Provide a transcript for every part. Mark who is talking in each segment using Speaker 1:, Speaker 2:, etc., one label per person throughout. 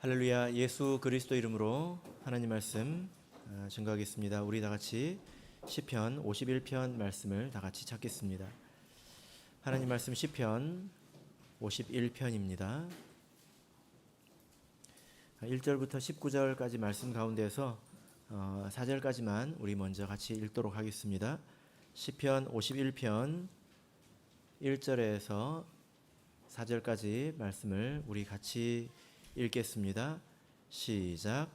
Speaker 1: 할렐루야. 예수 그리스도 이름으로 하나님 말씀 증거하겠습니다. 우리 다 같이 시편 51편 말씀을 다 같이 찾겠습니다. 하나님 말씀 시편 51편입니다. 1절부터 19절까지 말씀 가운데서 4절까지만 우리 먼저 같이 읽도록 하겠습니다. 시편 51편 1절에서 4절까지 말씀을 우리 같이 읽겠습니다. 시작.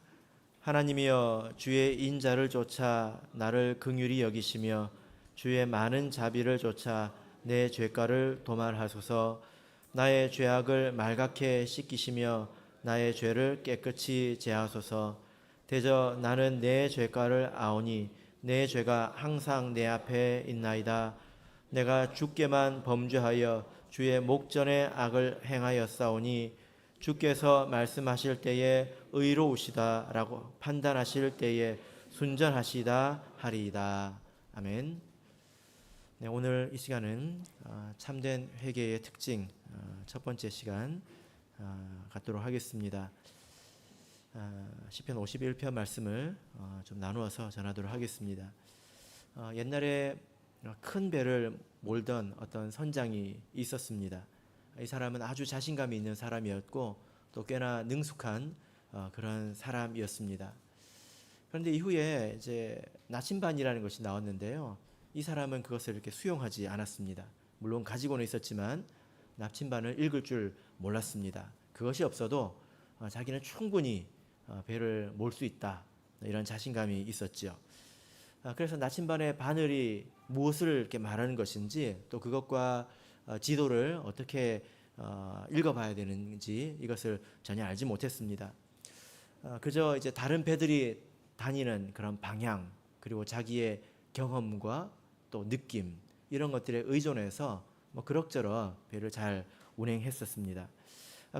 Speaker 1: 하나님이여, 주의 인자를 쫓아 나를 긍휼히 여기시며 주의 많은 자비를 쫓아 내 죄가를 도말하소서. 나의 죄악을 말갛게 씻기시며 나의 죄를 깨끗이 제하소서. 대저 나는 내 죄가를 아오니 내 죄가 항상 내 앞에 있나이다. 내가 주께만 범죄하여 주의 목전에 악을 행하였사오니 주께서 말씀하실 때에 의로우시다라고 판단하실 때에 순전하시다 하리이다. 아멘. 네, 오늘 이 시간은 참된 회개의 특징 첫 번째 시간 갖도록 하겠습니다. 시편 51편 말씀을 좀 나누어서 전하도록 하겠습니다. 옛날에 큰 배를 몰던 어떤 선장이 있었습니다. 이 사람은 아주 자신감이 있는 사람이었고 또 꽤나 능숙한 그런 사람이었습니다. 그런데 이후에 이제 나침반이라는 것이 나왔는데요. 이 사람은 그것을 이렇게 수용하지 않았습니다. 물론 가지고는 있었지만 나침반을 읽을 줄 몰랐습니다. 그것이 없어도 자기는 충분히 배를 몰 수 있다, 이런 자신감이 있었지요. 그래서 나침반의 바늘이 무엇을 이렇게 말하는 것인지 또 그것과 지도를 어떻게 읽어봐야 되는지 이것을 전혀 알지 못했습니다. 그저 이제 다른 배들이 다니는 그런 방향, 그리고 자기의 경험과 또 느낌, 이런 것들에 의존해서 그럭저럭 배를 잘 운행했었습니다.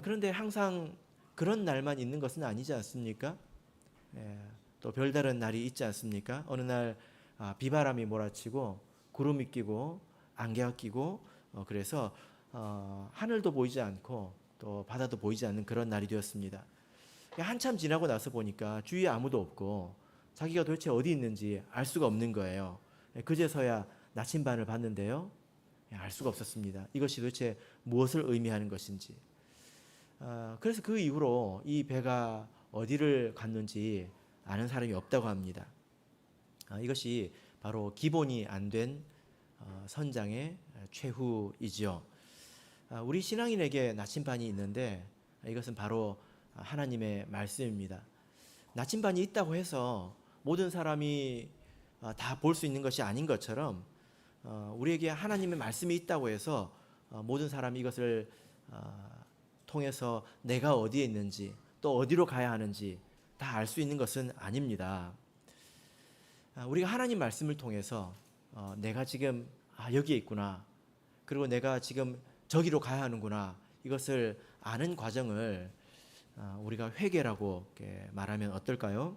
Speaker 1: 그런데 항상 그런 날만 있는 것은 아니지 않습니까? 또 별다른 날이 있지 않습니까? 어느 날 비바람이 몰아치고 구름이 끼고 안개가 끼고 그래서 하늘도 보이지 않고 또 바다도 보이지 않는 그런 날이 되었습니다. 한참 지나고 나서 보니까 주위에 아무도 없고 자기가 도대체 어디 있는지 알 수가 없는 거예요. 그제서야 나침반을 봤는데요, 알 수가 없었습니다. 이것이 도대체 무엇을 의미하는 것인지. 그래서 그 이후로 이 배가 어디를 갔는지 아는 사람이 없다고 합니다. 이것이 바로 기본이 안 된 선장의 최후이지요. 우리 신앙인에게 나침반이 있는데 이것은 바로 하나님의 말씀입니다. 나침반이 있다고 해서 모든 사람이 다 볼 수 있는 것이 아닌 것처럼 우리에게 하나님의 말씀이 있다고 해서 모든 사람이 이것을 통해서 내가 어디에 있는지 또 어디로 가야 하는지 다 알 수 있는 것은 아닙니다. 우리가 하나님 말씀을 통해서 내가 지금 여기에 있구나, 그리고 내가 지금 저기로 가야 하는구나, 이것을 아는 과정을 우리가 회개라고 말하면 어떨까요?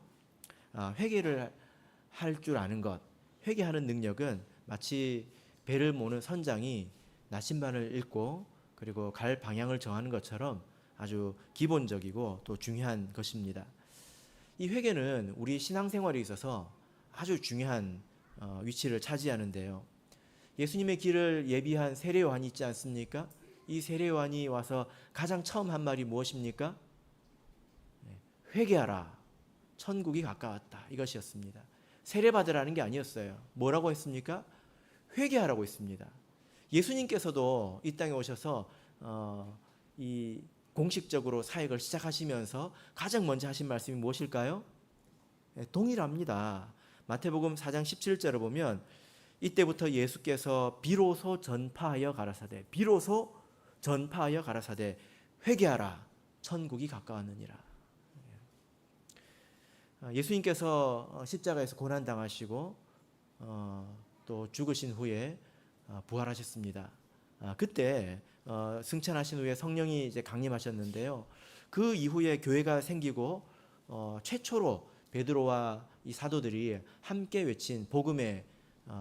Speaker 1: 회개를 할 줄 아는 것, 회개하는 능력은 마치 배를 모는 선장이 나침반을 읽고 그리고 갈 방향을 정하는 것처럼 아주 기본적이고 또 중요한 것입니다. 이 회개는 우리 신앙생활에 있어서 아주 중요한 위치를 차지하는데요. 예수님의 길을 예비한 세례요한이 있지 않습니까? 이 세례요한이 와서 가장 처음 한 말이 무엇입니까? 회개하라, 천국이 가까웠다, 이것이었습니다. 세례받으라는 게 아니었어요. 뭐라고 했습니까? 회개하라고 했습니다. 예수님께서도 이 땅에 오셔서 이 공식적으로 사역을 시작하시면서 가장 먼저 하신 말씀이 무엇일까요? 동일합니다. 마태복음 4장 17절을 보면 이때부터 예수께서 비로소 전파하여 가라사대, 비로소 전파하여 가라사대, 회개하라, 천국이 가까웠느니라. 예수님께서 십자가에서 고난당하시고 또 죽으신 후에 부활하셨습니다. 그때 승천하신 후에 성령이 이제 강림하셨는데요. 그 이후에 교회가 생기고 최초로 베드로와 이 사도들이 함께 외친 복음의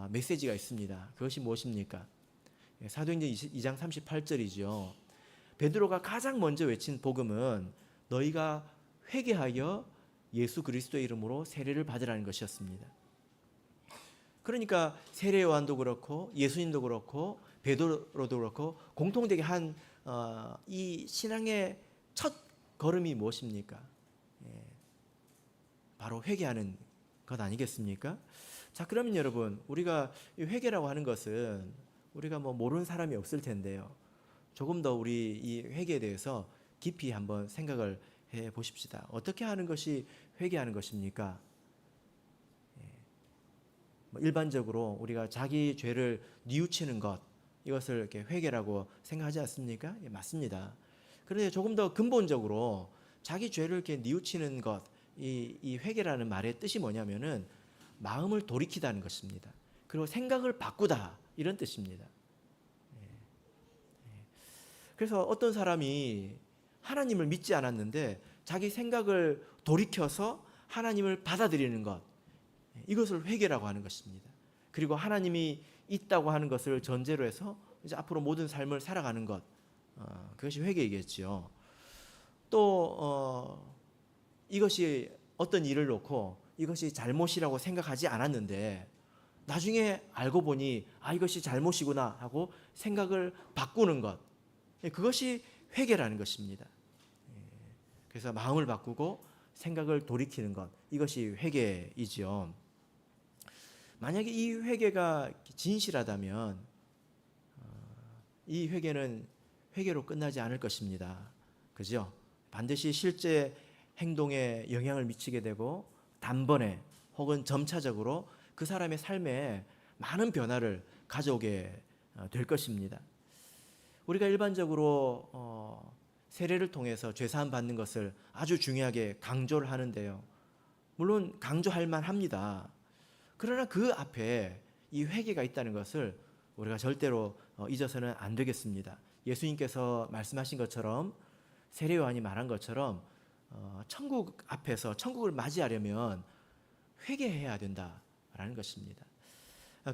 Speaker 1: 메시지가 있습니다. 그것이 무엇입니까? 사도행전 2장 38절이죠. 베드로가 가장 먼저 외친 복음은 너희가 회개하여 예수 그리스도의 이름으로 세례를 받으라는 것이었습니다. 그러니까 세례 요한도 그렇고 예수님도 그렇고 베드로도 그렇고 공통되게 한 이 신앙의 첫 걸음이 무엇입니까? 바로 회개하는 것 아니겠습니까? 자, 그러면 여러분, 우리가 이 회개라고 하는 것은 우리가 뭐 모르는 사람이 없을 텐데요. 조금 더 우리 이 회개에 대해서 깊이 한번 생각을 해 보십시다. 어떻게 하는 것이 회개하는 것입니까? 일반적으로 우리가 자기 죄를 뉘우치는 것, 이것을 이렇게 회개라고 생각하지 않습니까? 예, 맞습니다. 그런데 조금 더 근본적으로 자기 죄를 이렇게 뉘우치는 것, 이 회개라는 말의 뜻이 뭐냐면은 마음을 돌이키다는 것입니다. 그리고 생각을 바꾸다, 이런 뜻입니다. 그래서 어떤 사람이 하나님을 믿지 않았는데 자기 생각을 돌이켜서 하나님을 받아들이는 것, 이것을 회개라고 하는 것입니다. 그리고 하나님이 있다고 하는 것을 전제로 해서 이제 앞으로 모든 삶을 살아가는 것, 그것이 회개이겠지요. 또 이것이 어떤 일을 놓고 이것이 잘못이라고 생각하지 않았는데 나중에 알고 보니 이것이 잘못이구나 하고 생각을 바꾸는 것, 그것이 회개라는 것입니다. 그래서 마음을 바꾸고 생각을 돌이키는 것, 이것이 회개이지요. 만약에 이 회개가 진실하다면 이 회개는 회개로 끝나지 않을 것입니다. 그죠? 반드시 실제 행동에 영향을 미치게 되고 단번에 혹은 점차적으로 그 사람의 삶에 많은 변화를 가져오게 될 것입니다. 우리가 일반적으로 세례를 통해서 죄사함 받는 것을 아주 중요하게 강조를 하는데요. 물론 강조할 만합니다. 그러나 그 앞에 이 회개가 있다는 것을 우리가 절대로 잊어서는 안 되겠습니다. 예수님께서 말씀하신 것처럼 세례 요한이 말한 것처럼 천국 앞에서 천국을 맞이하려면 회개해야 된다라는 것입니다.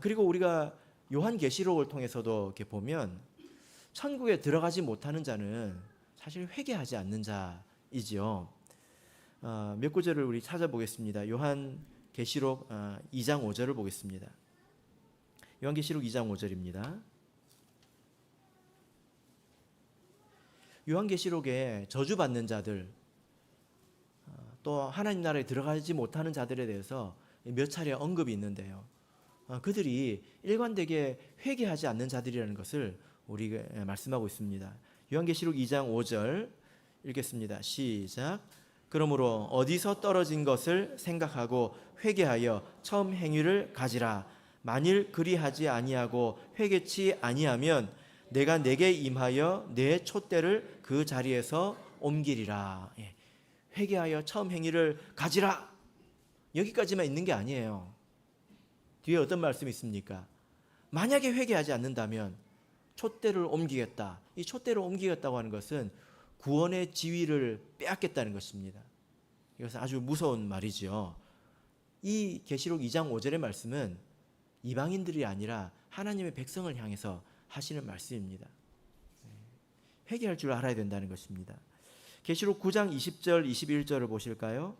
Speaker 1: 그리고 우리가 요한계시록을 통해서도 이렇게 보면 천국에 들어가지 못하는 자는 사실 회개하지 않는 자이지요. 몇 구절을 우리 찾아보겠습니다. 요한계시록 2장 5절을 보겠습니다. 요한계시록 2장 5절입니다. 요한계시록에 저주받는 자들, 또 하나님 나라에 들어가지 못하는 자들에 대해서 몇 차례 언급이 있는데요. 그들이 일관되게 회개하지 않는 자들이라는 것을 우리가 말씀하고 있습니다. 요한계시록 2장 5절 읽겠습니다. 시작. 그러므로 어디서 떨어진 것을 생각하고 회개하여 처음 행위를 가지라. 만일 그리하지 아니하고 회개치 아니하면 내가 내게 임하여 내 촛대를 그 자리에서 옮기리라. 회개하여 처음 행위를 가지라. 여기까지만 있는 게 아니에요. 뒤에 어떤 말씀이 있습니까? 만약에 회개하지 않는다면 촛대를 옮기겠다. 이 촛대를 옮기겠다고 하는 것은 구원의 지위를 빼앗겠다는 것입니다. 이것은 아주 무서운 말이지요. 이 계시록 2장 5절의 말씀은 이방인들이 아니라 하나님의 백성을 향해서 하시는 말씀입니다. 회개할 줄 알아야 된다는 것입니다. 계시록 9장 20절 21절을 보실까요?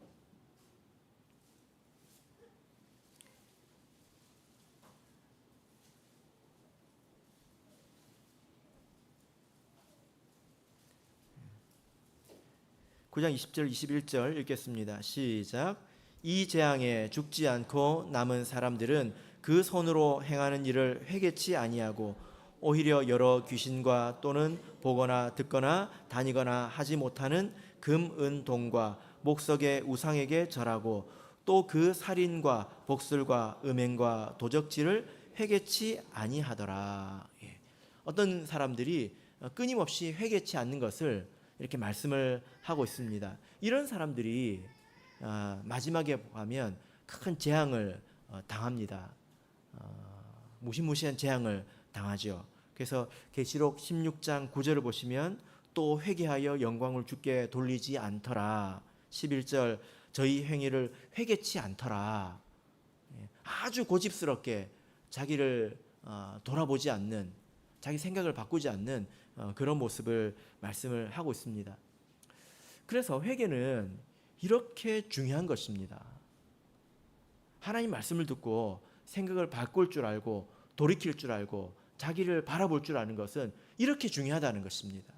Speaker 1: (9장 20절 21절) 읽겠습니다. 시작. 이 재앙에 죽지 않고 남은 사람들은 그 손으로 행하는 일을 회개치 아니하고 오히려 여러 귀신과 또는 보거나 듣거나 다니거나 하지 못하는 금, 은, 동과 목석의 우상에게 절하고 또 그 살인과 복술과 음행과 도적질을 회개치 아니하더라. 어떤 사람들이 끊임없이 회개치 않는 것을 이렇게 말씀을 하고 있습니다. 이런 사람들이 마지막에 가면 큰 재앙을 당합니다. 무시무시한 재앙을 당하죠. 그래서 계시록 16장 9절을 보시면 또 회개하여 영광을 주께 돌리지 않더라. 11절 저희 행위를 회개치 않더라. 아주 고집스럽게 자기를 돌아보지 않는, 자기 생각을 바꾸지 않는 그런 모습을 말씀을 하고 있습니다. 그래서 회개는 이렇게 중요한 것입니다. 하나님 말씀을 듣고 생각을 바꿀 줄 알고 돌이킬 줄 알고 자기를 바라볼 줄 아는 것은 이렇게 중요하다는 것입니다.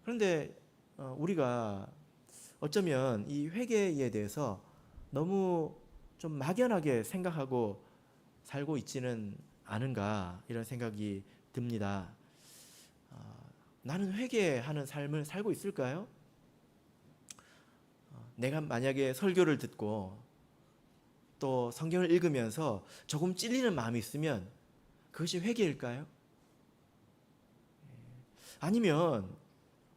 Speaker 1: 그런데 우리가 어쩌면 이 회개에 대해서 너무 좀 막연하게 생각하고 살고 있지는 않은가 이런 생각이 듭니다. 나는 회개하는 삶을 살고 있을까요? 내가 만약에 설교를 듣고 또 성경을 읽으면서 조금 찔리는 마음이 있으면 그것이 회개일까요? 아니면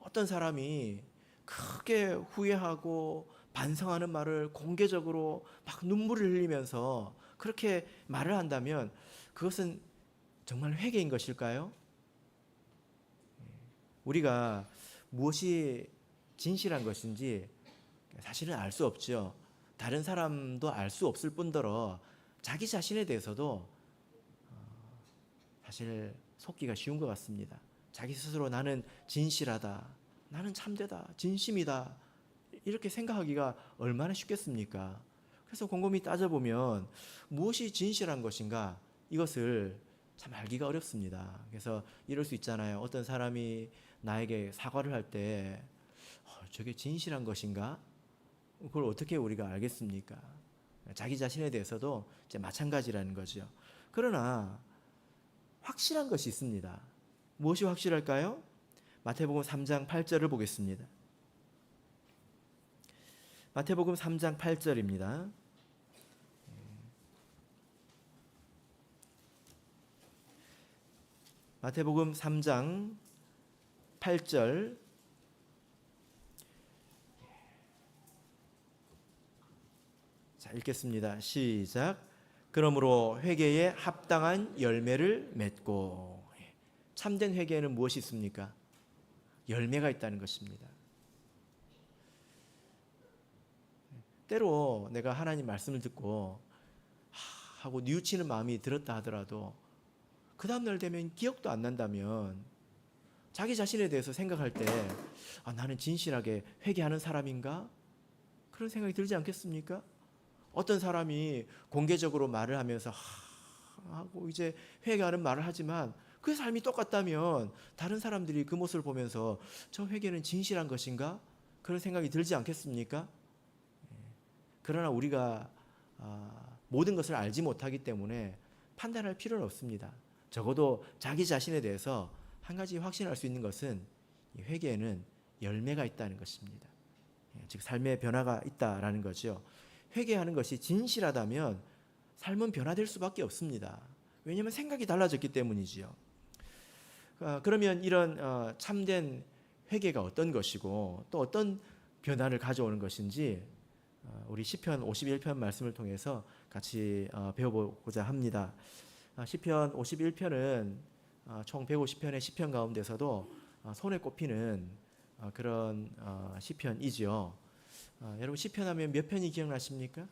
Speaker 1: 어떤 사람이 크게 후회하고 반성하는 말을 공개적으로 막 눈물을 흘리면서 그렇게 말을 한다면 그것은 정말 회개인 것일까요? 우리가 무엇이 진실한 것인지 사실은 알 수 없죠. 다른 사람도 알 수 없을 뿐더러 자기 자신에 대해서도 사실 속기가 쉬운 것 같습니다. 자기 스스로 나는 진실하다, 나는 참되다, 진심이다 이렇게 생각하기가 얼마나 쉽겠습니까? 그래서 곰곰이 따져보면 무엇이 진실한 것인가 이것을 참 알기가 어렵습니다. 그래서 이럴 수 있잖아요. 어떤 사람이 나에게 사과를 할 때 저게 진실한 것인가? 그걸 어떻게 우리가 알겠습니까? 자기 자신에 대해서도 이제 마찬가지라는 거죠. 그러나 확실한 것이 있습니다. 무엇이 확실할까요? 마태복음 3장 8절을 보겠습니다. 마태복음 3장 8절입니다. 마태복음 3장 8절 자, 읽겠습니다. 시작. 그러므로 회개에 합당한 열매를 맺고. 참된 회개에는 무엇이 있습니까? 열매가 있다는 것입니다. 때로 내가 하나님 말씀을 듣고 하고 뉘우치는 마음이 들었다 하더라도 그 다음날 되면 기억도 안 난다면 자기 자신에 대해서 생각할 때 나는 진실하게 회개하는 사람인가? 그런 생각이 들지 않겠습니까? 어떤 사람이 공개적으로 말을 하면서 하고 이제 회개하는 말을 하지만 그 삶이 똑같다면 다른 사람들이 그 모습을 보면서 저 회개는 진실한 것인가? 그런 생각이 들지 않겠습니까? 그러나 우리가 모든 것을 알지 못하기 때문에 판단할 필요는 없습니다. 적어도 자기 자신에 대해서 한 가지 확신할 수 있는 것은 이 회개에는 열매가 있다는 것입니다. 즉 삶의 변화가 있다라는 거죠. 회개하는 것이 진실하다면 삶은 변화될 수밖에 없습니다. 왜냐하면 생각이 달라졌기 때문이지요. 그러면 이런 참된 회개가 어떤 것이고 또 어떤 변화를 가져오는 것인지 우리 시편 51편 말씀을 통해서 같이 배워보고자 합니다. 시편 51편은 총 150편의 시편 가운데서도 손에 꼽히는 그런 시편이지요. 여러분 시편 하면 몇 편이 기억나십니까?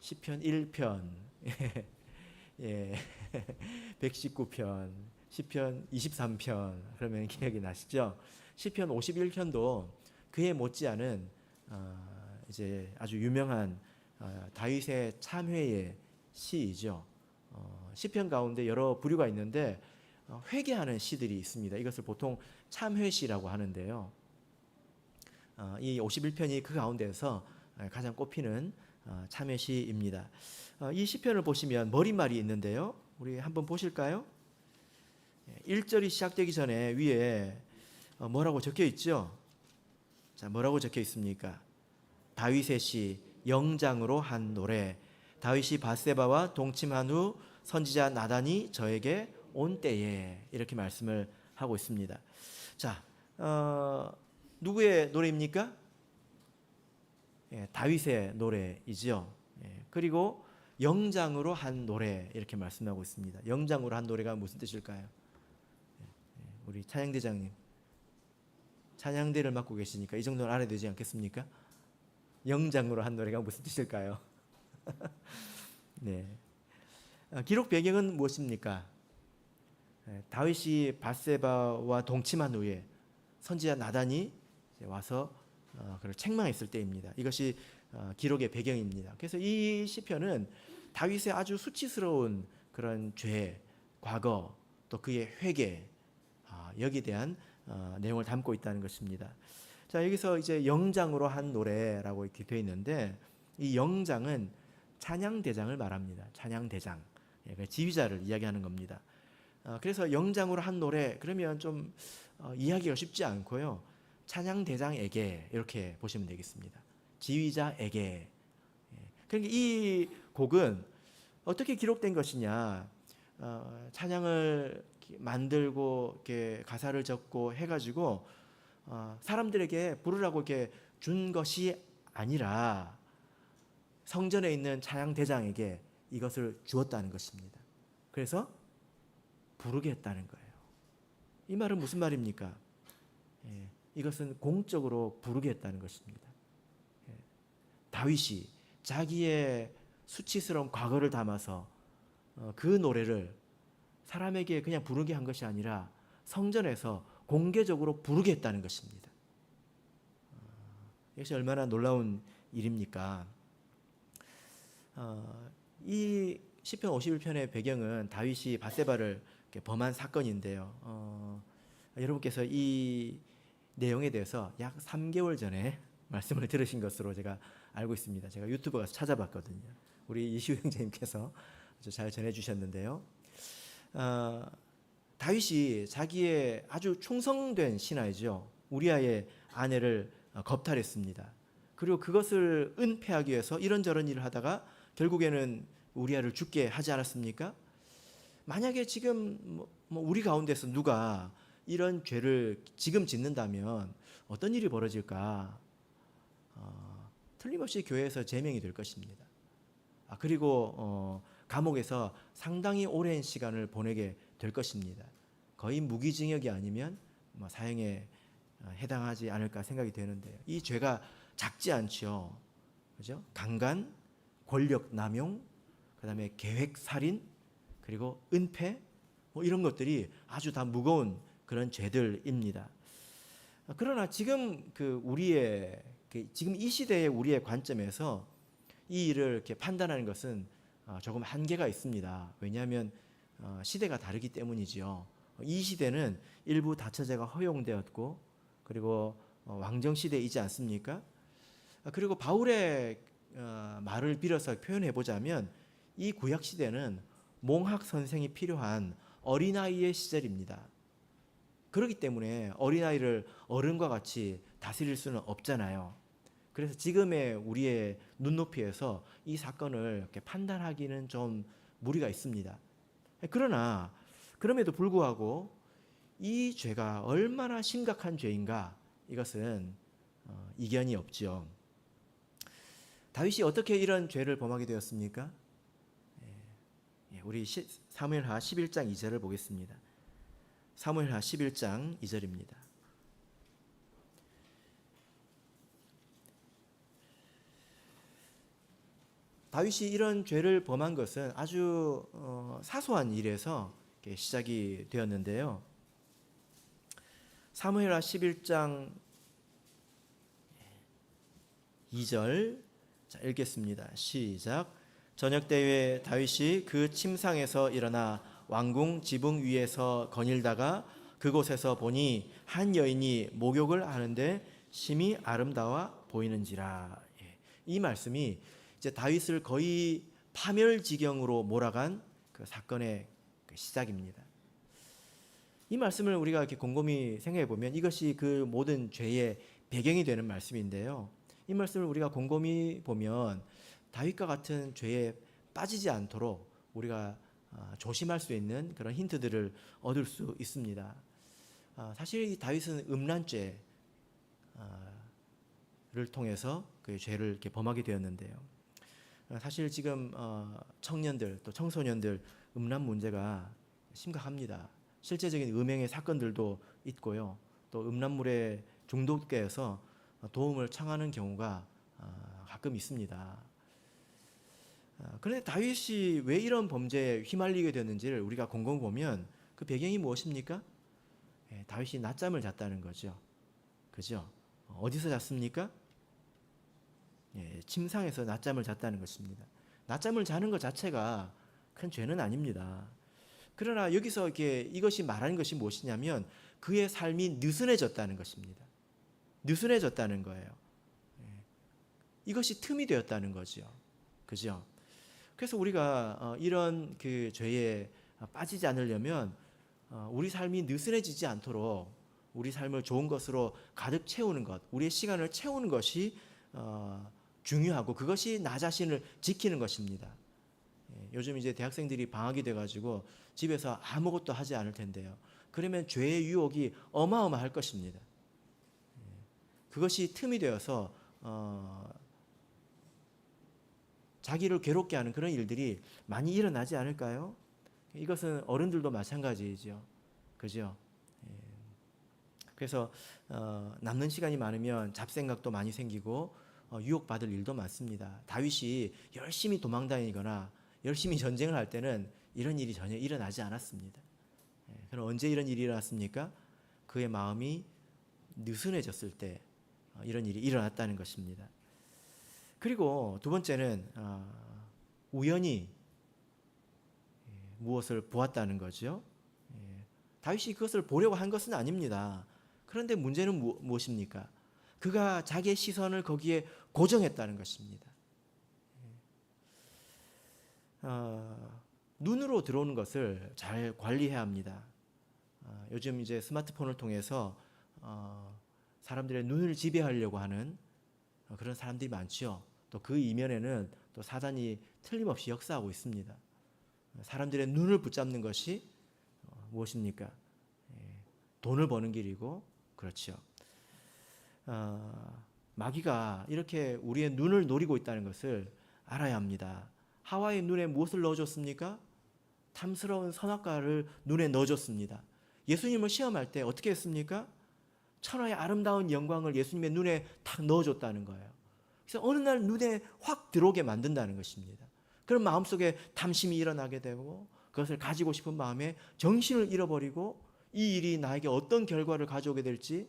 Speaker 1: 시편 1편, 예, 119편, 시편 23편 그러면 기억이 나시죠? 시편 51편도 그에 못지않은 이제 아주 유명한 다윗의 참회의 시이죠. 시편 가운데 여러 부류가 있는데 회개하는 시들이 있습니다. 이것을 보통 참회시라고 하는데요. 이 51편이 그 가운데서 가장 꼽히는 참회시입니다. 이 시편을 보시면 머릿말이 있는데요. 우리 한번 보실까요? 1절이 시작되기 전에 위에 뭐라고 적혀 있죠? 자, 뭐라고 적혀 있습니까? 다윗의 시 영장으로 한 노래. 다윗이 밧세바와 동침한 후 선지자 나단이 저에게 온 때에 이렇게 말씀을 하고 있습니다. 자, 누구의 노래입니까? 다윗의 노래이지요. 그리고 영장으로 한 노래 이렇게 말씀하고 있습니다. 영장으로 한 노래가 무슨 뜻일까요? 우리 찬양대장님, 찬양대를 맡고 계시니까 이 정도는 알아야 되지 않겠습니까? 영장으로 한 노래가 무슨 뜻일까요? 네. 기록 배경은 무엇입니까? 다윗이 밧세바와 동침한 후에 선지자 나단이 와서 그를 책망했을 때입니다. 이것이 기록의 배경입니다. 그래서 이 시편은 다윗의 아주 수치스러운 그런 죄, 과거, 또 그의 회개, 여기에 대한 내용을 담고 있다는 것입니다. 자, 여기서 이제 영장으로 한 노래라고 이렇게 되어 있는데, 이 영장은 찬양대장을 말합니다. 찬양대장, 지휘자를 이야기하는 겁니다. 그래서 영장으로 한 노래, 그러면 좀 이해하기가 쉽지 않고요. 찬양대장에게 이렇게 보시면 되겠습니다. 지휘자에게. 그러니까 이 곡은 어떻게 기록된 것이냐, 찬양을 만들고 이렇게 가사를 적고 해가지고 사람들에게 부르라고 이렇게 준 것이 아니라 성전에 있는 찬양대장에게 이것을 주었다는 것입니다. 그래서 부르게 했다는 거예요. 이 말은 무슨 말입니까? 이것은 공적으로 부르게 했다는 것입니다. 다윗이 자기의 수치스러운 과거를 담아서 그 노래를 사람에게 그냥 부르게 한 것이 아니라 성전에서 공개적으로 부르게 했다는 것입니다. 이것이 얼마나 놀라운 일입니까? 이 시편 51편의 배경은 다윗이 밧세바를 범한 사건인데요. 여러분께서 이 내용에 대해서 약 3개월 전에 말씀을 들으신 것으로 제가 알고 있습니다. 제가 유튜브 가서 찾아봤거든요. 우리 이시우 형제님께서 아주 잘 전해주셨는데요. 다윗이 자기의 아주 충성된 신하이죠. 우리아의 아내를 겁탈했습니다. 그리고 그것을 은폐하기 위해서 이런저런 일을 하다가 결국에는 우리아를 죽게 하지 않았습니까? 만약에 지금 우리 가운데서 누가 이런 죄를 지금 짓는다면 어떤 일이 벌어질까? 틀림없이 교회에서 제명이 될 것입니다. 그리고 감옥에서 상당히 오랜 시간을 보내게 될 것입니다. 거의 무기징역이 아니면 사형에 해당하지 않을까 생각이 되는데요. 이 죄가 작지 않죠. 그죠? 강간, 권력 남용, 그다음에 계획 살인, 그리고 은폐, 이런 것들이 아주 다 무거운 그런 죄들입니다. 그러나 지금 지금 이 시대의 우리의 관점에서 이 일을 이렇게 판단하는 것은 조금 한계가 있습니다. 왜냐하면 시대가 다르기 때문이지요. 이 시대는 일부 다처제가 허용되었고, 그리고 왕정 시대이지 않습니까? 그리고 바울의 말을 빌어서 표현해 보자면 이 구약 시대는 몽학 선생이 필요한 어린아이의 시절입니다. 그렇기 때문에 어린아이를 어른과 같이 다스릴 수는 없잖아요. 그래서 지금의 우리의 눈높이에서 이 사건을 이렇게 판단하기는 좀 무리가 있습니다. 그러나 그럼에도 불구하고 이 죄가 얼마나 심각한 죄인가, 이것은 이견이 없죠. 다윗이 어떻게 이런 죄를 범하게 되었습니까? 우리 사무엘하 11장 2절을 보겠습니다. 사무엘하 11장 2절입니다. 다윗이 이런 죄를 범한 것은 아주 사소한 일에서 시작이 되었는데요. 사무엘하 11장 2절, 자, 읽겠습니다. 시작. 저녁 때에 다윗이 그 침상에서 일어나 왕궁 지붕 위에서 거닐다가 그곳에서 보니 한 여인이 목욕을 하는데 심히 아름다워 보이는지라. 이 말씀이 이제 다윗을 거의 파멸지경으로 몰아간 그 사건의 시작입니다. 이 말씀을 우리가 이렇게 곰곰이 생각해 보면 이것이 그 모든 죄의 배경이 되는 말씀인데요. 이 말씀을 우리가 곰곰이 보면 다윗과 같은 죄에 빠지지 않도록 우리가 조심할 수 있는 그런 힌트들을 얻을 수 있습니다. 사실 이 다윗은 음란죄를 통해서 그 죄를 이렇게 범하게 되었는데요. 사실 지금 청년들 또 청소년들 음란 문제가 심각합니다. 실제적인 음행의 사건들도 있고요. 또 음란물에 중독되어서 도움을 청하는 경우가 가끔 있습니다. 그런데 다윗이 왜 이런 범죄에 휘말리게 되는지를 우리가 곰곰이 보면 그 배경이 무엇입니까? 다윗이 낮잠을 잤다는 거죠. 그죠? 어디서 잤습니까? 예, 침상에서 낮잠을 잤다는 것입니다. 낮잠을 자는 것 자체가 큰 죄는 아닙니다. 그러나 여기서 이것이 말하는 것이 무엇이냐면 그의 삶이 느슨해졌다는 것입니다. 느슨해졌다는 거예요. 이것이 틈이 되었다는 거죠. 그죠? 그래서 우리가 이런 그 죄에 빠지지 않으려면 우리 삶이 느슨해지지 않도록 우리 삶을 좋은 것으로 가득 채우는 것, 우리의 시간을 채우는 것이 중요하고 그것이 나 자신을 지키는 것입니다. 요즘 이제 대학생들이 방학이 돼가지고 집에서 아무것도 하지 않을 텐데요. 그러면 죄의 유혹이 어마어마할 것입니다. 그것이 틈이 되어서 자기를 괴롭게 하는 그런 일들이 많이 일어나지 않을까요? 이것은 어른들도 마찬가지죠. 그죠? 그래서 남는 시간이 많으면 잡생각도 많이 생기고 유혹받을 일도 많습니다. 다윗이 열심히 도망다니거나 열심히 전쟁을 할 때는 이런 일이 전혀 일어나지 않았습니다. 그럼 언제 이런 일이 일어났습니까? 그의 마음이 느슨해졌을 때 이런 일이 일어났다는 것입니다. 그리고 두 번째는 우연히 무엇을 보았다는 거죠. 다윗이 그것을 보려고 한 것은 아닙니다. 그런데 문제는 무엇입니까? 그가 자기의 시선을 거기에 고정했다는 것입니다. 눈으로 들어오는 것을 잘 관리해야 합니다. 요즘 이제 스마트폰을 통해서 사람들의 눈을 지배하려고 하는 그런 사람들이 많죠. 또 그 이면에는 또 사단이 틀림없이 역사하고 있습니다. 사람들의 눈을 붙잡는 것이 무엇입니까? 돈을 버는 길이고, 그렇죠. 마귀가 이렇게 우리의 눈을 노리고 있다는 것을 알아야 합니다. 하와의 눈에 무엇을 넣어줬습니까? 탐스러운 선악과를 눈에 넣어줬습니다. 예수님을 시험할 때 어떻게 했습니까? 천하의 아름다운 영광을 예수님의 눈에 탁 넣어줬다는 거예요. 그래서 어느 날 눈에 확 들어오게 만든다는 것입니다. 그럼 마음속에 탐심이 일어나게 되고 그것을 가지고 싶은 마음에 정신을 잃어버리고 이 일이 나에게 어떤 결과를 가져오게 될지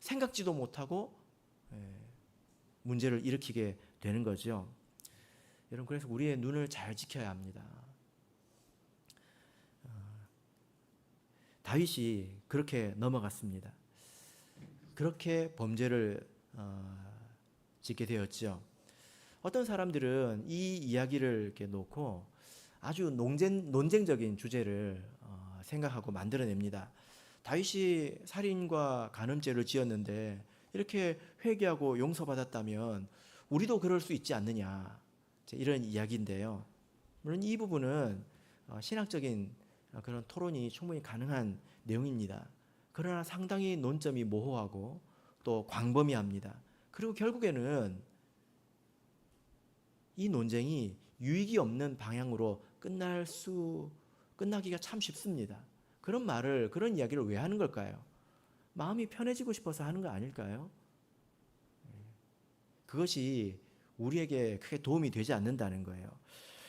Speaker 1: 생각지도 못하고 문제를 일으키게 되는 거죠. 여러분, 그래서 우리의 눈을 잘 지켜야 합니다. 다윗이 그렇게 넘어갔습니다. 그렇게 범죄를 짓게 되었죠. 어떤 사람들은 이 이야기를 이렇게 놓고 아주 논쟁적인 주제를 생각하고 만들어냅니다. 다윗이 살인과 간음죄를 지었는데 이렇게 회개하고 용서받았다면 우리도 그럴 수 있지 않느냐, 이런 이야기인데요. 물론 이 부분은 신학적인 그런 토론이 충분히 가능한 내용입니다. 그러나 상당히 논점이 모호하고 또 광범위합니다. 그리고 결국에는 이 논쟁이 유익이 없는 방향으로 끝나기가 참 쉽습니다. 그런 이야기를 왜 하는 걸까요? 마음이 편해지고 싶어서 하는 거 아닐까요? 그것이 우리에게 크게 도움이 되지 않는다는 거예요.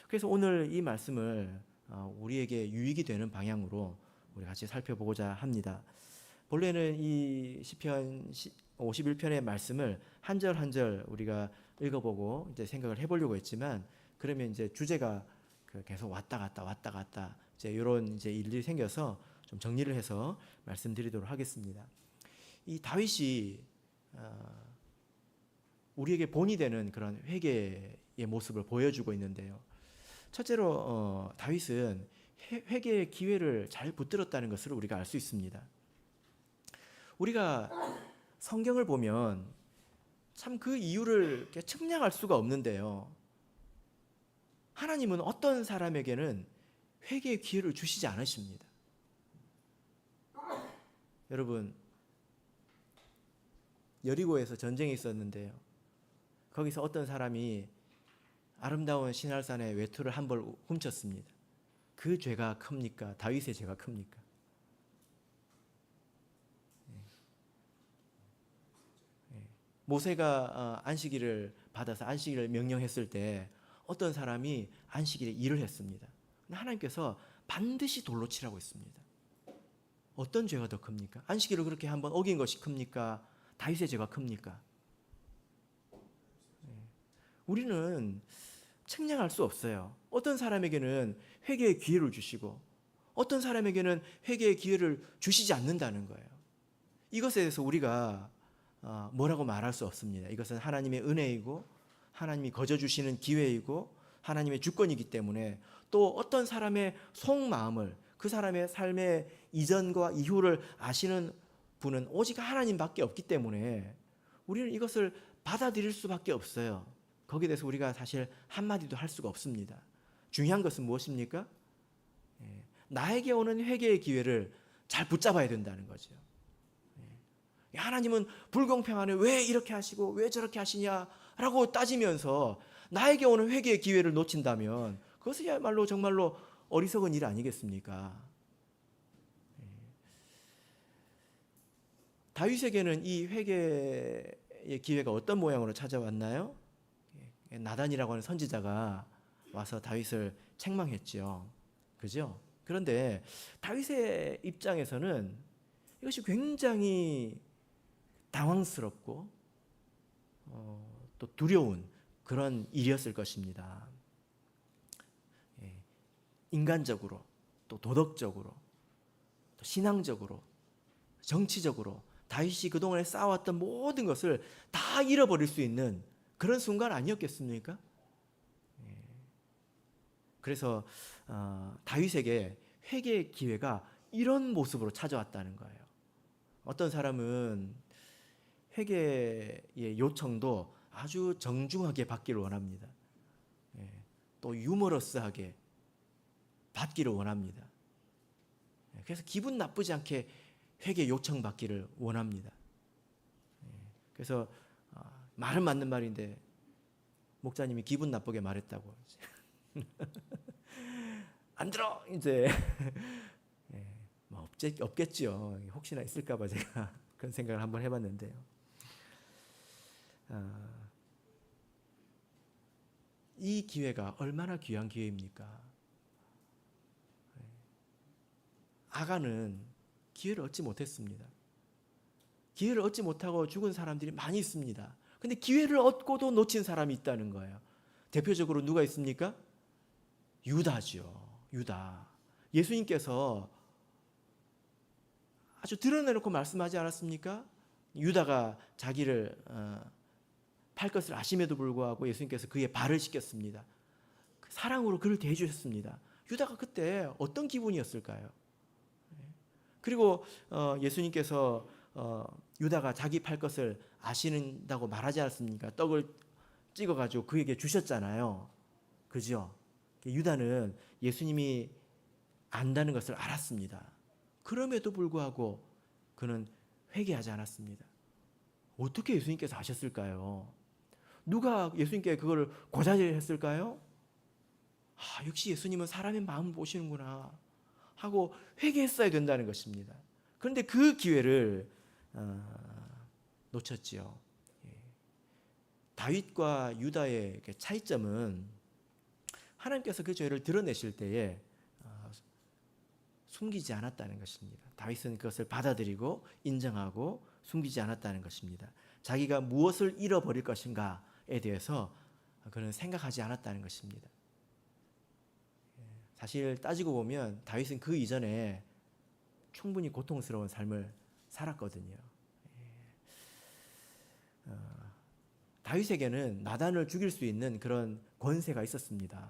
Speaker 1: 그래서 오늘 이 말씀을 우리에게 유익이 되는 방향으로 우리 같이 살펴보고자 합니다. 본래는 이 시편 51편의 말씀을 한 절 한 절 우리가 읽어보고 이제 생각을 해보려고 했지만, 그러면 이제 주제가 계속 왔다 갔다 이제 이런 이제 일들이 생겨서 좀 정리를 해서 말씀드리도록 하겠습니다. 이 다윗이 우리에게 본이 되는 그런 회개의 모습을 보여주고 있는데요. 첫째로 다윗은 회개의 기회를 잘 붙들었다는 것을 우리가 알 수 있습니다. 우리가 성경을 보면 참 그 이유를 측량할 수가 없는데요. 하나님은 어떤 사람에게는 회개의 기회를 주시지 않으십니다. 여러분, 여리고에서 전쟁이 있었는데요. 거기서 어떤 사람이 아름다운 시날산의 외투를 한 벌 훔쳤습니다. 그 죄가 큽니까? 다윗의 죄가 큽니까? 모세가 안식일을 받아서 안식일을 명령했을 때 어떤 사람이 안식일에 일을 했습니다. 하나님께서 반드시 돌로 치라고 했습니다. 어떤 죄가 더 큽니까? 안식일을 그렇게 한번 어긴 것이 큽니까? 다윗의 죄가 큽니까? 우리는 측량할 수 없어요. 어떤 사람에게는 회개의 기회를 주시고 어떤 사람에게는 회개의 기회를 주시지 않는다는 거예요. 이것에 대해서 우리가 뭐라고 말할 수 없습니다. 이것은 하나님의 은혜이고 하나님이 거저 주시는 기회이고 하나님의 주권이기 때문에 또 어떤 사람의 속마음을 그 사람의 삶의 이전과 이후를 아시는 분은 오직 하나님밖에 없기 때문에 우리는 이것을 받아들일 수밖에 없어요. 거기에 대해서 우리가 사실 한마디도 할 수가 없습니다. 중요한 것은 무엇입니까? 나에게 오는 회개의 기회를 잘 붙잡아야 된다는 거죠. 하나님은 불공평하네, 왜 이렇게 하시고 왜 저렇게 하시냐라고 따지면서 나에게 오는 회개의 기회를 놓친다면 그것이야말로 정말로 어리석은 일 아니겠습니까? 다윗에게는 이 회개의 기회가 어떤 모양으로 찾아왔나요? 나단이라고 하는 선지자가 와서 다윗을 책망했죠. 그죠? 그런데 다윗의 입장에서는 이것이 굉장히 당황스럽고 또 두려운 그런 일이었을 것입니다. 인간적으로 또 도덕적으로 또 신앙적으로 정치적으로 다윗이 그동안에 쌓아왔던 모든 것을 다 잃어버릴 수 있는 그런 순간 아니었겠습니까? 그래서 다윗에게 회개의 기회가 이런 모습으로 찾아왔다는 거예요. 어떤 사람은 회개의 요청도 아주 정중하게 받기를 원합니다. 또 유머러스하게 받기를 원합니다. 그래서 기분 나쁘지 않게 회개 요청 받기를 원합니다. 그래서 말은 맞는 말인데 목사님이 기분 나쁘게 말했다고 안 들어 이제 뭐 없겠죠. 혹시나 있을까봐 제가 그런 생각을 한번 해봤는데요. 이 기회가 얼마나 귀한 기회입니까? 아간은 기회를 얻지 못했습니다. 기회를 얻지 못하고 죽은 사람들이 많이 있습니다. 근데 기회를 얻고도 놓친 사람이 있다는 거예요. 대표적으로 누가 있습니까? 유다죠. 유다. 예수님께서 아주 드러내놓고 말씀하지 않았습니까? 유다가 자기를 팔 것을 아심에도 불구하고 예수님께서 그의 발을 씻겼습니다. 사랑으로 그를 대해주셨습니다. 유다가 그때 어떤 기분이었을까요? 그리고 예수님께서 유다가 자기 팔 것을 아신다고 말하지 않았습니까? 떡을 찍어가지고 그에게 주셨잖아요. 그죠? 유다는 예수님이 안다는 것을 알았습니다. 그럼에도 불구하고 그는 회개하지 않았습니다. 어떻게 예수님께서 아셨을까요? 누가 예수님께 그걸 고자질했을까요? 역시 예수님은 사람의 마음을 보시는구나 하고 회개했어야 된다는 것입니다. 그런데 그 기회를 놓쳤지요. 다윗과 유다의 차이점은 하나님께서 그 죄를 드러내실 때에 숨기지 않았다는 것입니다. 다윗은 그것을 받아들이고 인정하고 숨기지 않았다는 것입니다. 자기가 무엇을 잃어버릴 것인가에 대해서 그는 생각하지 않았다는 것입니다. 사실 따지고 보면 다윗은 그 이전에 충분히 고통스러운 삶을 살았거든요. 다윗에게는 나단을 죽일 수 있는 그런 권세가 있었습니다.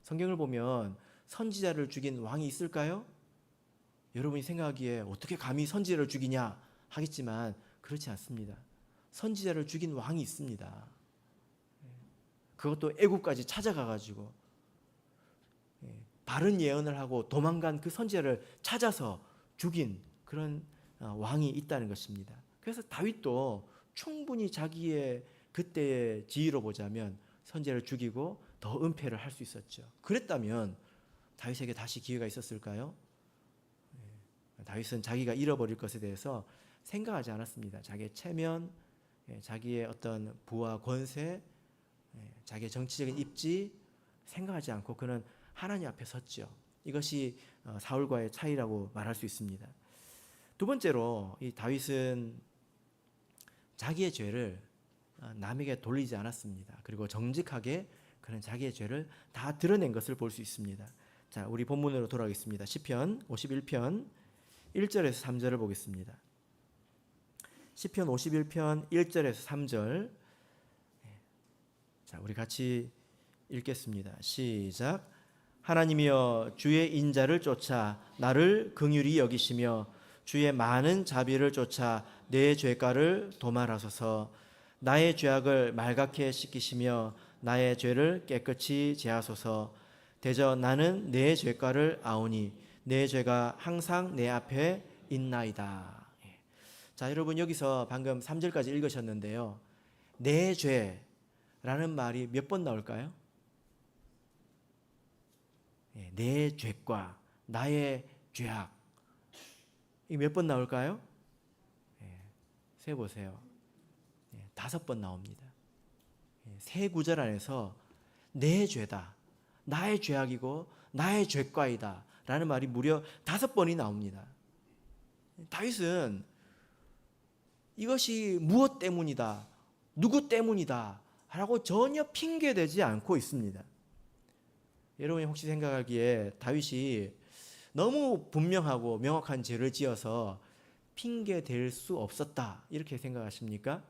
Speaker 1: 성경을 보면 선지자를 죽인 왕이 있을까요? 여러분이 생각하기에 어떻게 감히 선지자를 죽이냐 하겠지만 그렇지 않습니다. 선지자를 죽인 왕이 있습니다. 그것도 애국까지 찾아가가지고 바른 예언을 하고 도망간 그 선지자를 찾아서 죽인 그런 왕이 있다는 것입니다. 그래서 다윗도 충분히 자기의 그때의 지위로 보자면 선지자를 죽이고 더 은폐를 할 수 있었죠. 그랬다면 다윗에게 다시 기회가 있었을까요? 다윗은 자기가 잃어버릴 것에 대해서 생각하지 않았습니다. 자기의 체면, 자기의 어떤 부와 권세, 자기의 정치적인 입지 생각하지 않고 그는 하나님 앞에 섰죠. 이것이 사울과의 차이라고 말할 수 있습니다. 두 번째로 이 다윗은 자기의 죄를 남에게 돌리지 않았습니다. 그리고 정직하게 그는 자기의 죄를 다 드러낸 것을 볼 수 있습니다. 자, 우리 본문으로 돌아가겠습니다. 시편 51편 1절에서 3절을 보겠습니다. 시편 51편 1절에서 3절. 자, 우리 같이 읽겠습니다. 시작. 하나님이여, 주의 인자를 쫓아 나를 긍휼히 여기시며 주의 많은 자비를 쫓아 내 죄가를 도말하소서. 나의 죄악을 말갛게 씻기시며 나의 죄를 깨끗이 제하소서. 대저 나는 내 죄가를 아오니 내 죄가 항상 내 앞에 있나이다. 자, 여러분 여기서 방금 3절까지 읽으셨는데요. 내 죄라는 말이 몇 번 나올까요? 내 죄과 나의 죄악, 이 몇 번 나올까요? 세보세요. 5번 나옵니다. 세 구절 안에서 내 죄다, 나의 죄악이고 나의 죄과이다 라는 말이 무려 5번이 나옵니다. 다윗은 이것이 무엇 때문이다, 누구 때문이다 라고 전혀 핑계대지 않고 있습니다. 여러분이 혹시 생각하기에 다윗이 너무 분명하고 명확한 죄를 지어서 핑계댈 수 없었다 이렇게 생각하십니까?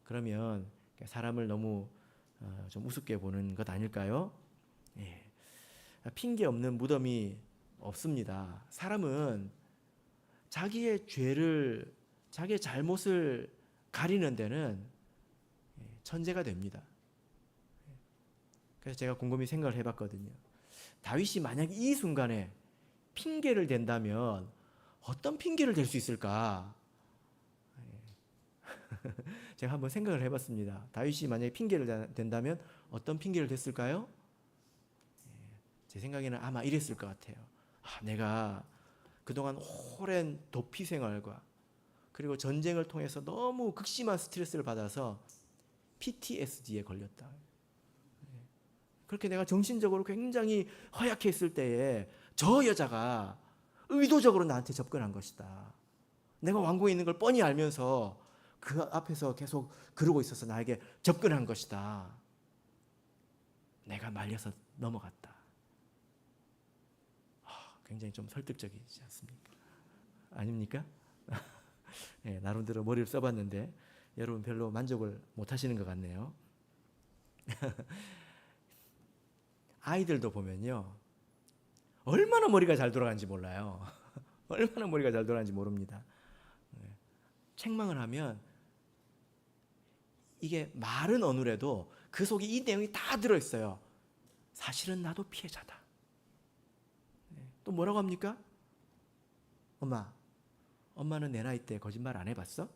Speaker 1: 그러면 사람을 너무 좀 우습게 보는 것 아닐까요? 핑계 없는 무덤이 없습니다. 사람은 자기의 죄를, 자기의 잘못을 가리는 데는 천재가 됩니다. 그래서 제가 곰곰이 생각을 해봤거든요. 다윗이 만약 이 순간에 핑계를 댄다면 어떤 핑계를 댈 수 있을까? 제가 한번 생각을 해봤습니다. 다윗이 만약에 핑계를 댄다면 어떤 핑계를 댔을까요? 제 생각에는 아마 이랬을 것 같아요. 내가 그동안 오랜 도피 생활과 그리고 전쟁을 통해서 너무 극심한 스트레스를 받아서 PTSD에 걸렸다. 그렇게 내가 정신적으로 굉장히 허약해 있을 때에 저 여자가 의도적으로 나한테 접근한 것이다. 내가 왕궁에 있는 걸 뻔히 알면서 그 앞에서 계속 그러고 있어서 나에게 접근한 것이다. 내가 말려서 넘어갔다. 굉장히 좀 설득적이지 않습니까? 아닙니까? 네, 나름대로 머리를 써봤는데 여러분 별로 만족을 못 하시는 것 같네요. 아이들도 보면요, 얼마나 머리가 잘 돌아가는지 몰라요. 얼마나 머리가 잘 돌아가는지 모릅니다. 책망을 하면 이게 말은 어느래도 그 속에 이 내용이 다 들어있어요. 사실은 나도 피해자다. 또 뭐라고 합니까? 엄마는 내 나이 때 거짓말 안 해봤어?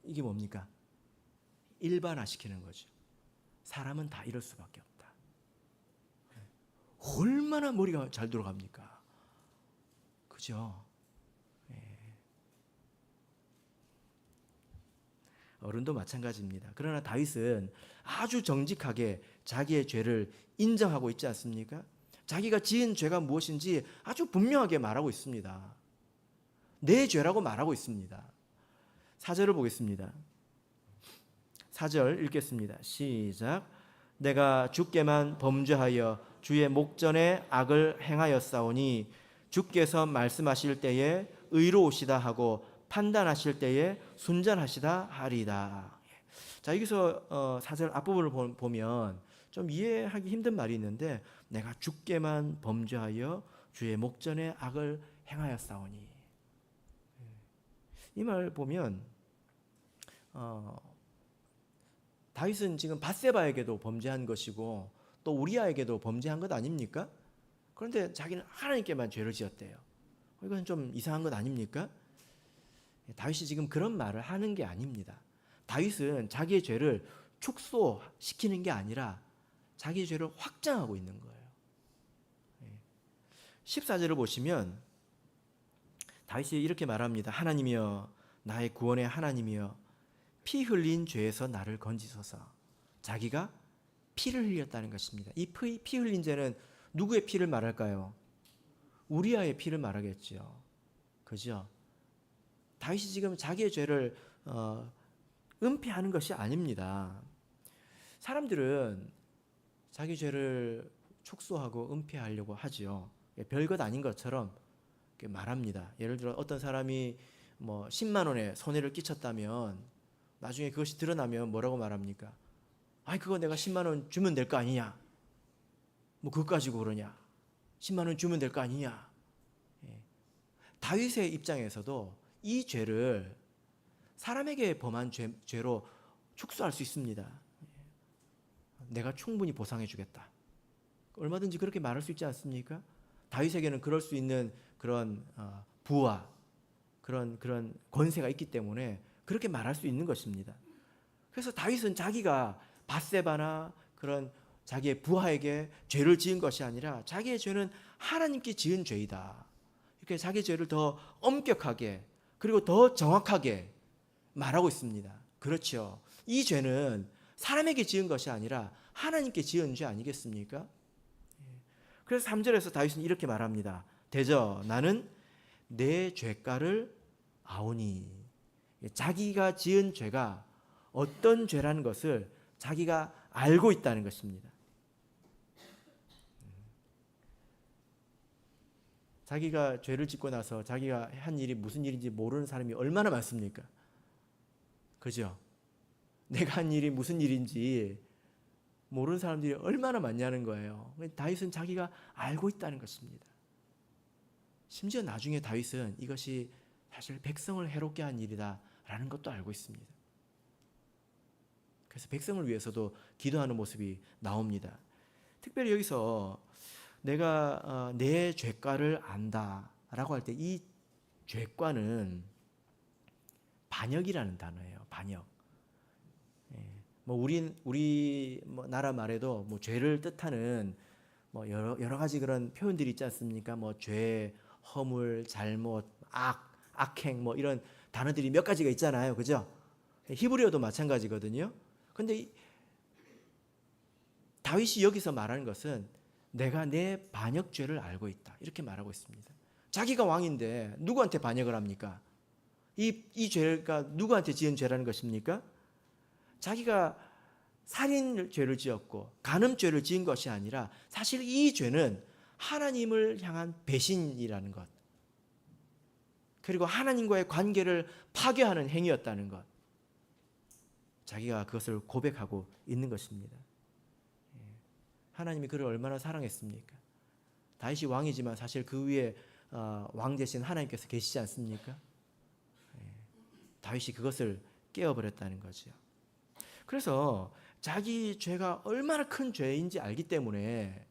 Speaker 1: 이게 뭡니까? 일반화시키는 거죠. 사람은 다 이럴 수밖에 없다. 얼마나 머리가 잘 돌아갑니까? 그죠? 어른도 마찬가지입니다. 그러나 다윗은 아주 정직하게 자기의 죄를 인정하고 있지 않습니까? 자기가 지은 죄가 무엇인지 아주 분명하게 말하고 있습니다. 내 죄라고 말하고 있습니다. 4절을 보겠습니다. 4절 읽겠습니다. 시작. 내가 주께만 범죄하여 주의 목전에 악을 행하였사오니 주께서 말씀하실 때에 의로우시다 하고 판단하실 때에 순전하시다 하리다. 자, 여기서 4절 앞부분을 보면 좀 이해하기 힘든 말이 있는데, 내가 주께만 범죄하여 주의 목전에 악을 행하였사오니, 이 말 보면 다윗은 지금 밧세바에게도 범죄한 것이고 또 우리아에게도 범죄한 것 아닙니까? 그런데 자기는 하나님께만 죄를 지었대요. 이건 좀 이상한 것 아닙니까? 다윗이 지금 그런 말을 하는 게 아닙니다. 다윗은 자기의 죄를 축소시키는 게 아니라 자기의 죄를 확장하고 있는 거예요. 14절을 보시면 다윗이 이렇게 말합니다. 하나님이여, 나의 구원의 하나님이여, 피 흘린 죄에서 나를 건지소서. 자기가 피를 흘렸다는 것입니다. 이 피 흘린 죄는 누구의 피를 말할까요? 우리아의 피를 말하겠죠. 그죠? 다윗이 지금 자기의 죄를 은폐하는 것이 아닙니다. 사람들은 자기 죄를 축소하고 은폐하려고 하지요. 별것 아닌 것처럼 말합니다. 예를 들어 어떤 사람이 뭐 10만 원의 손해를 끼쳤다면 나중에 그것이 드러나면 뭐라고 말합니까? 아이 그거 내가 10만 원 주면 될 거 아니냐? 뭐 그것 가지고 그러냐? 10만 원 주면 될 거 아니냐? 다윗의 입장에서도 이 죄를 사람에게 범한 죄로 축소할 수 있습니다. 내가 충분히 보상해 주겠다. 얼마든지 그렇게 말할 수 있지 않습니까? 다윗에게는 그럴 수 있는 그런 부와 그런 권세가 있기 때문에 그렇게 말할 수 있는 것입니다. 그래서 다윗은 자기가 밧세바나 그런 자기의 부하에게 죄를 지은 것이 아니라 자기의 죄는 하나님께 지은 죄이다. 이렇게 자기 죄를 더 엄격하게 그리고 더 정확하게 말하고 있습니다. 그렇죠. 이 죄는 사람에게 지은 것이 아니라 하나님께 지은 죄 아니겠습니까? 그래서 3절에서 다윗은 이렇게 말합니다. 대저 나는 내 죄가를 아오니. 자기가 지은 죄가 어떤 죄라는 것을 자기가 알고 있다는 것입니다. 자기가 죄를 짓고 나서 자기가 한 일이 무슨 일인지 모르는 사람이 얼마나 많습니까? 그죠? 내가 한 일이 무슨 일인지 모르는 사람들이 얼마나 많냐는 거예요. 다윗은 자기가 알고 있다는 것입니다. 심지어 나중에 다윗은 이것이 사실 백성을 해롭게 한 일이다라는 것도 알고 있습니다. 그래서 백성을 위해서도 기도하는 모습이 나옵니다. 특별히 여기서 내가 내 죄가를 안다라고 할 때 이 죄가는 반역이라는 단어예요. 반역. 뭐 우리 나라 말에도 뭐 죄를 뜻하는 뭐 여러 가지 그런 표현들이 있지 않습니까? 뭐 죄, 허물, 잘못, 악행 뭐 이런 단어들이 몇 가지가 있잖아요. 그죠? 히브리어도 마찬가지거든요. 근데 다윗이 여기서 말하는 것은 내가 내 반역죄를 알고 있다. 이렇게 말하고 있습니다. 자기가 왕인데 누구한테 반역을 합니까? 이 죄가 누구한테 지은 죄라는 것입니까? 자기가 살인죄를 지었고 간음죄를 지은 것이 아니라 사실 이 죄는 하나님을 향한 배신이라는 것. 그리고 하나님과의 관계를 파괴하는 행위였다는 것. 자기가 그것을 고백하고 있는 것입니다. 하나님이 그를 얼마나 사랑했습니까? 다윗이 왕이지만 사실 그 위에 왕 대신 하나님께서 계시지 않습니까? 다윗이 그것을 깨어버렸다는 거죠. 그래서 자기 죄가 얼마나 큰 죄인지 알기 때문에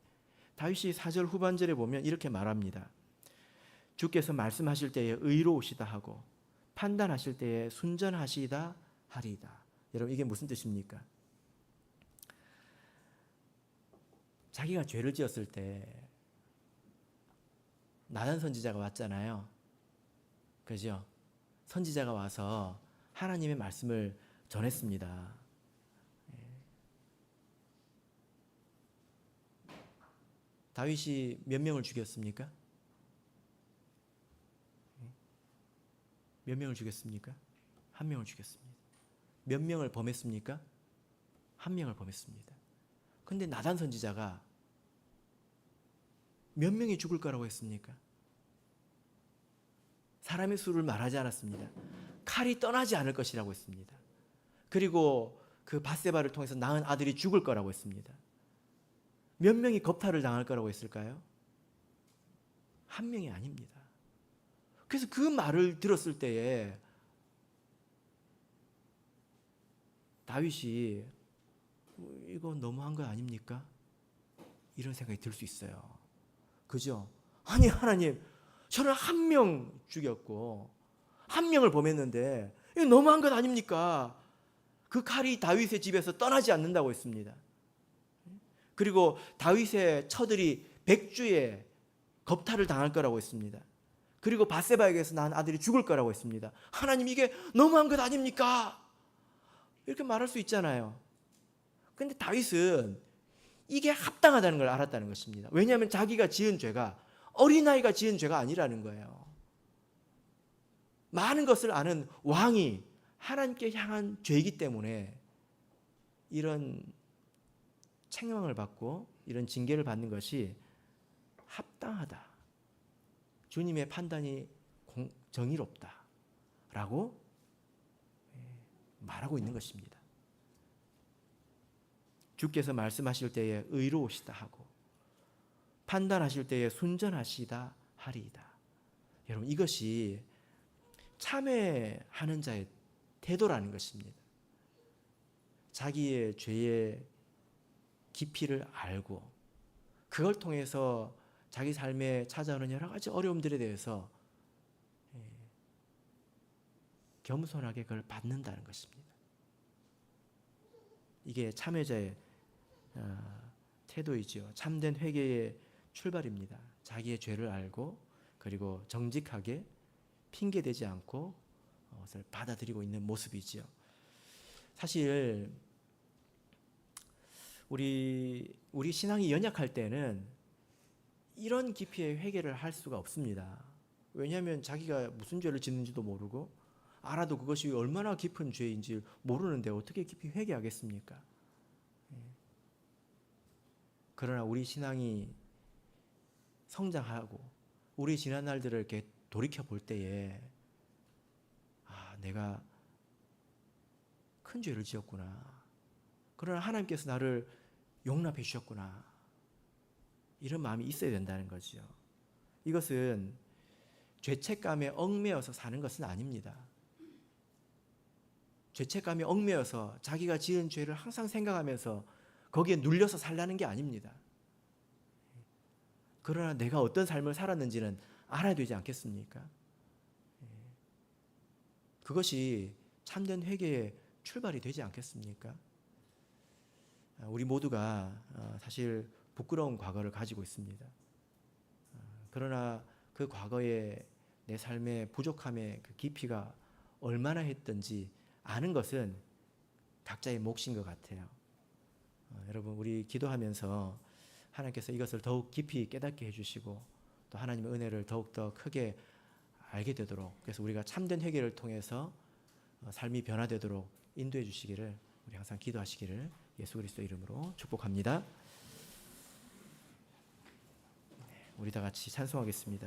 Speaker 1: 다윗이 4절 후반절에 보면 이렇게 말합니다. 주께서 말씀하실 때에 의로우시다 하고 판단하실 때에 순전하시다 하리이다. 여러분 이게 무슨 뜻입니까? 자기가 죄를 지었을 때 나단 선지자가 왔잖아요. 그죠? 선지자가 와서 하나님의 말씀을 전했습니다. 다윗이 몇 명을 죽였습니까? 몇 명을 죽였습니까? 한 명을 죽였습니다. 몇 명을 범했습니까? 한 명을 범했습니다. 근데 나단 선지자가 몇 명이 죽을 거라고 했습니까? 사람의 수를 말하지 않았습니다. 칼이 떠나지 않을 것이라고 했습니다. 그리고 그 밧세바를 통해서 낳은 아들이 죽을 거라고 했습니다. 몇 명이 겁탈을 당할 거라고 했을까요? 한 명이 아닙니다. 그래서 그 말을 들었을 때에 다윗이 이거 너무한 거 아닙니까? 이런 생각이 들 수 있어요. 그죠? 아니 하나님, 저는 한 명 죽였고 한 명을 범했는데 이거 너무한 것 아닙니까? 그 칼이 다윗의 집에서 떠나지 않는다고 했습니다. 그리고 다윗의 처들이 백주에 겁탈을 당할 거라고 했습니다. 그리고 밧세바에게서 낳은 아들이 죽을 거라고 했습니다. 하나님 이게 너무한 것 아닙니까? 이렇게 말할 수 있잖아요. 근데 다윗은 이게 합당하다는 걸 알았다는 것입니다. 왜냐하면 자기가 지은 죄가 어린아이가 지은 죄가 아니라는 거예요. 많은 것을 아는 왕이 하나님께 향한 죄이기 때문에 이런 책망을 받고 이런 징계를 받는 것이 합당하다. 주님의 판단이 정의롭다라고 말하고 있는 것입니다. 주께서 말씀하실 때에 의로우시다 하고 판단하실 때에 순전하시다 하리이다. 여러분, 이것이 참회하는 자의 태도라는 것입니다. 자기의 죄의 깊이를 알고 그걸 통해서 자기 삶에 찾아오는 여러 가지 어려움들에 대해서 겸손하게 그걸 받는다는 것입니다. 이게 참회자의 태도이지요. 참된 회개의 출발입니다. 자기의 죄를 알고 그리고 정직하게 핑계대지 않고 그것을 받아들이고 있는 모습이지요. 사실 우리 신앙이 연약할 때는 이런 깊이의 회개를 할 수가 없습니다. 왜냐하면 자기가 무슨 죄를 짓는지도 모르고 알아도 그것이 얼마나 깊은 죄인지 모르는데 어떻게 깊이 회개하겠습니까? 그러나 우리 신앙이 성장하고 우리 지난 날들을 이렇게 돌이켜 볼 때에 내가 큰 죄를 지었구나. 그러나 하나님께서 나를 용납해 주셨구나. 이런 마음이 있어야 된다는 거죠. 이것은 죄책감에 얽매여서 사는 것은 아닙니다. 죄책감에 얽매여서 자기가 지은 죄를 항상 생각하면서 거기에 눌려서 살라는 게 아닙니다. 그러나 내가 어떤 삶을 살았는지는 알아야 되지 않겠습니까? 그것이 참된 회개의 출발이 되지 않겠습니까? 우리 모두가 사실 부끄러운 과거를 가지고 있습니다. 그러나 그 과거의 내 삶의 부족함의 그 깊이가 얼마나 했던지 아는 것은 각자의 몫인 것 같아요. 여러분, 우리 기도하면서 하나님께서 이것을 더욱 깊이 깨닫게 해주시고 또 하나님의 은혜를 더욱더 크게 알게 되도록, 그래서 우리가 참된 회개를 통해서 삶이 변화되도록 인도해 주시기를 우리 항상 기도하시기를 예수 그리스도 이름으로 축복합니다. 우리 다 같이 찬송하겠습니다.